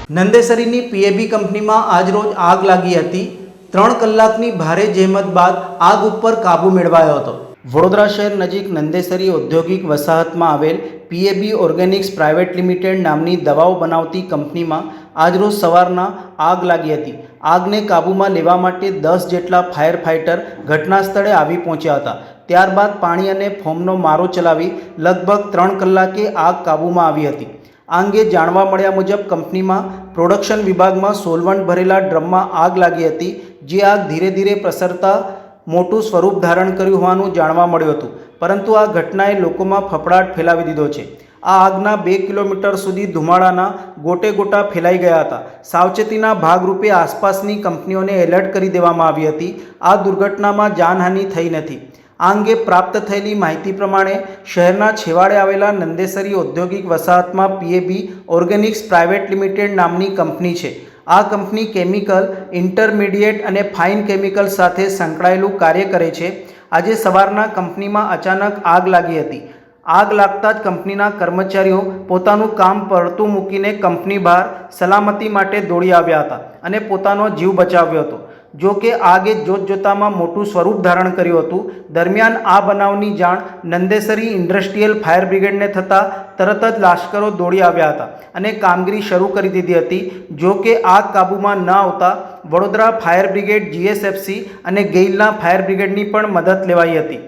નંદેસરીની પીએબી કંપનીમાં આજરોજ આગ લાગી હતી। 3 કલાકની ભારે જહેમત બાદ આગ ઉપર કાબૂ મેળવાયો હતો। વડોદરા શહેર નજીક નંદેસરી ઔદ્યોગિક વસાહતમાં આવેલ પીએબી ઓર્ગેનિક્સ પ્રાઇવેટ લિમિટેડ નામની દવાઓ બનાવતી કંપનીમાં આજરોજ સવારના આગ લાગી હતી। આગને કાબૂમાં લેવા માટે 10 જેટલા ફાયર ફાઇટર ઘટના સ્થળે આવી પહોંચ્યા હતા। ત્યારબાદ પાણી અને ફોમનો મારો ચલાવી લગભગ 3 કલાકે આગ કાબૂમાં આવી હતી। આ અંગે જાણવા મળ્યા મુજબ કંપનીમાં પ્રોડક્શન વિભાગમાં સોલવન્ટ ભરેલા ડ્રમમાં આગ લાગી હતી, જે આગ ધીરે ધીરે પ્રસરતા મોટું સ્વરૂપ ધારણ કર્યું હોવાનું જાણવા મળ્યું હતું, પરંતુ આ ઘટનાએ લોકોમાં ફફડાટ ફેલાવી દીધો છે। આ આગના 2 કિલોમીટર સુધી ધુમાડાના ગોટે ગોટા ફેલાઈ ગયા હતા। સાવચેતીના ભાગરૂપે આસપાસની કંપનીઓને એલર્ટ કરી દેવામાં આવી હતી। આ દુર્ઘટનામાં જાનહાનિ થઈ નથી। આ અંગે પ્રાપ્ત થયેલી માહિતી પ્રમાણે શહેરના છેવાડે આવેલા નંદેસરી ઔદ્યોગિક વસાહતમાં પીએબી ઓર્ગેનિક્સ પ્રાઇવેટ લિમિટેડ નામની કંપની છે। આ કંપની કેમિકલ, ઇન્ટરમીડિયેટ અને ફાઇન કેમિકલ સાથે સંકળાયેલું કાર્ય કરે છે। આજે સવારના કંપનીમાં અચાનક આગ લાગી હતી। આગ લાગતા જ કંપનીના કર્મચારીઓ પોતાનું કામ પડતું મૂકીને કંપની બહાર સલામતી માટે દોડી આવ્યા હતા અને પોતાનો જીવ બચાવ્યો હતો। જો કે આગે જોતજોતામાં મોટું સ્વરૂપ ધારણ કર્યું હતું। દરમિયાન આ બનાવની જાણ નંદેસરી ઇન્ડસ્ટ્રીયલ ફાયર બ્રિગેડને થતાં તરત જ લાશ્કરો દોડી આવ્યા હતા અને કામગીરી શરૂ કરી દીધી હતી। જો કે આગ કાબૂમાં ન આવતા વડોદરા ફાયર બ્રિગેડ, જીએસએફસી અને ગેઇલના ફાયર બ્રિગેડની પણ મદદ લેવાઈ હતી।